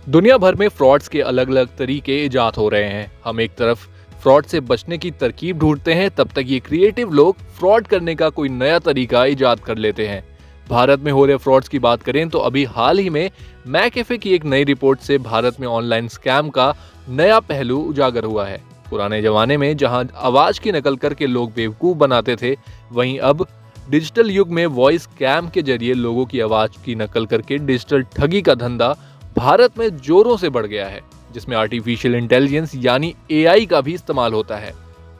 दुनिया भर में फ्रॉड्स के अलग अलग तरीके इजाद हो रहे हैं। हम एक तरफ फ्रॉड से बचने की तरकीब ढूंढते हैं, तब तक ये क्रिएटिव लोग फ्रॉड करने का कोई नया तरीका इजाद कर लेते हैं। भारत में हो रहे फ्रॉड्स की बात करें तो अभी हाल ही में मैकेफे की एक नई रिपोर्ट से भारत में ऑनलाइन स्कैम का नया पहलू उजागर हुआ है। पुराने जमाने में जहां आवाज की नकल करके लोग बेवकूफ बनाते थे, वहीं अब डिजिटल युग में वॉइस स्कैम के जरिए लोगों की आवाज की नकल करके डिजिटल ठगी का धंधा भारत में जोरों से बढ़ गया है, जिसमें आर्टिफिशियल इंटेलिजेंस यानी एआई का भी इस्तेमाल होता है।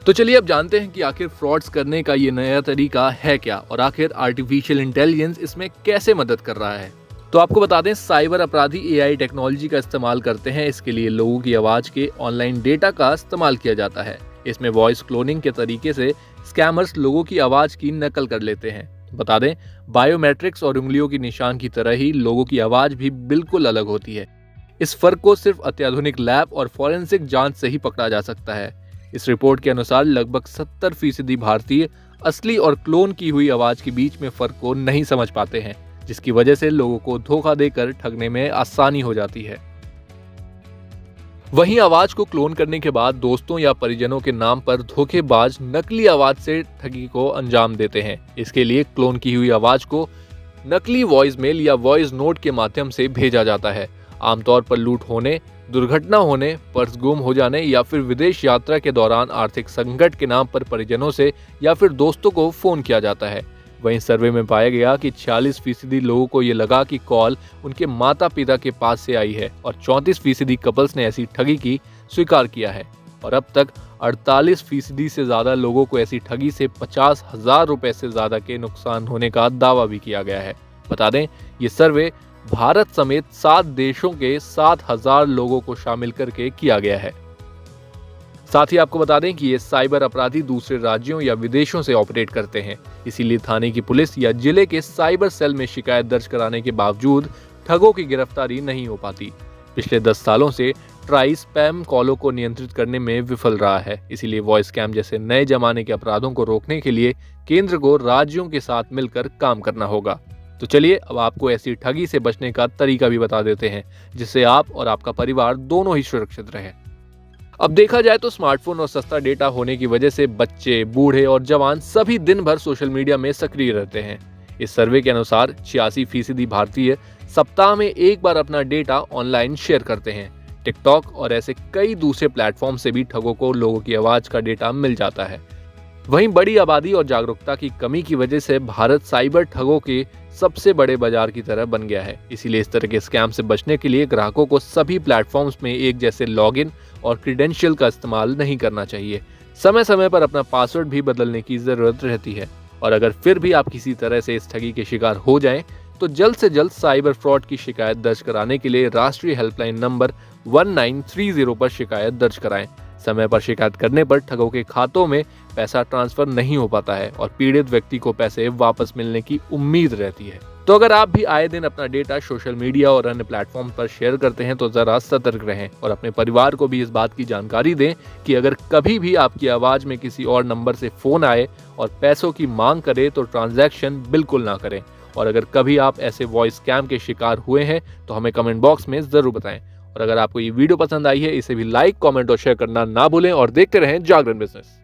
तो चलिए अब जानते हैं कि आखिर फ्रॉड्स करने का ये नया तरीका है क्या और आखिर आर्टिफिशियल इंटेलिजेंस इसमें कैसे मदद कर रहा है। तो आपको बता दें, साइबर अपराधी एआई टेक्नोलॉजी का इस्तेमाल करते हैं। इसके लिए लोगों की आवाज के ऑनलाइन डेटा का इस्तेमाल किया जाता है। इसमें वॉइस क्लोनिंग के तरीके से स्कैमर्स लोगों की आवाज की नकल कर लेते हैं। बता दें, बायोमेट्रिक्स और उंगलियों की निशान की तरह ही लोगों की आवाज भी बिल्कुल अलग होती है। इस फर्क को सिर्फ अत्याधुनिक लैब और फॉरेंसिक जांच से ही पकड़ा जा सकता है। इस रिपोर्ट के अनुसार लगभग 70% भारतीय असली और क्लोन की हुई आवाज के बीच में फर्क को नहीं समझ पाते हैं, जिसकी वजह से लोगों को धोखा देकर ठगने में आसानी हो जाती है। वहीं आवाज को क्लोन करने के बाद दोस्तों या परिजनों के नाम पर धोखेबाज नकली आवाज से ठगी को अंजाम देते हैं। इसके लिए क्लोन की हुई आवाज को नकली वॉइस मेल या वॉइस नोट के माध्यम से भेजा जाता है। आमतौर पर लूट होने, दुर्घटना होने, पर्स गुम हो जाने या फिर विदेश यात्रा के दौरान आर्थिक संकट के नाम पर परिजनों से या फिर दोस्तों को फोन किया जाता है। वहीं सर्वे में पाया गया कि 46% लोगों को ये लगा कि कॉल उनके माता पिता के पास से आई है और 34% कपल्स ने ऐसी ठगी की स्वीकार किया है। और अब तक 48% से ज्यादा लोगों को ऐसी ठगी से 50,000 रुपए से ज्यादा के नुकसान होने का दावा भी किया गया है। बता दें, ये सर्वे भारत समेत 7 देशों के 7,000 लोगों को शामिल करके किया गया है। साथ ही आपको बता दें कि ये साइबर अपराधी दूसरे राज्यों या विदेशों से ऑपरेट करते हैं, इसीलिए थाने की पुलिस या जिले के साइबर सेल में शिकायत दर्ज कराने के बावजूद ठगों की गिरफ्तारी नहीं हो पाती। पिछले 10 सालों से ट्राई स्पैम कॉलों को नियंत्रित करने में विफल रहा है। इसीलिए वॉइस स्कैम जैसे नए जमाने के अपराधों को रोकने के लिए केंद्र को राज्यों के साथ मिलकर काम करना होगा। तो चलिए अब आपको ऐसी ठगी से बचने का तरीका भी बता देते हैं, जिससे आप और आपका परिवार दोनों ही सुरक्षित रहे। अब देखा जाए तो स्मार्टफोन और सस्ता डेटा होने की वजह से बच्चे, बूढ़े और जवान सभी दिन भर सोशल मीडिया में सक्रिय रहते हैं। इस सर्वे के अनुसार 86% भारतीय सप्ताह में एक बार अपना डेटा ऑनलाइन शेयर करते हैं। टिकटॉक और ऐसे कई दूसरे प्लेटफॉर्म से भी ठगों को लोगों की आवाज का डेटा मिल जाता है। वहीं बड़ी आबादी और जागरूकता की कमी की वजह से भारत साइबर ठगों के सबसे बड़े बाजार की तरह बन गया है। इसीलिए इस तरह के स्कैम से बचने के लिए ग्राहकों को सभी प्लेटफॉर्म्स में एक जैसे लॉगिन और क्रेडेंशियल का इस्तेमाल नहीं करना चाहिए। समय समय पर अपना पासवर्ड भी बदलने की जरूरत रहती है। और अगर फिर भी आप किसी तरह से इस ठगी के शिकार हो जाएं, तो जल्द से जल्द साइबर फ्रॉड की शिकायत दर्ज कराने के लिए राष्ट्रीय हेल्पलाइन नंबर 1930 पर शिकायत दर्ज कराएं। समय पर शिकायत करने पर ठगों के खातों में पैसा ट्रांसफर नहीं हो पाता है और पीड़ित व्यक्ति को पैसे वापस मिलने की उम्मीद रहती है। तो अगर आप भी आए दिन अपना डेटा सोशल मीडिया और अन्य प्लेटफॉर्म पर शेयर करते हैं तो जरा सतर्क रहें और अपने परिवार को भी इस बात की जानकारी दें कि अगर कभी भी आपकी आवाज में किसी और नंबर से फोन आए और पैसों की मांग करे तो ट्रांजैक्शन बिल्कुल ना करें। और अगर कभी आप ऐसे वॉइस स्कैम के शिकार हुए हैं तो हमें कमेंट बॉक्स में जरूर बताएं। और अगर आपको ये वीडियो पसंद आई है, इसे भी लाइक, कमेंट और शेयर करना ना भूलें और देखते रहें जागरण बिजनेस।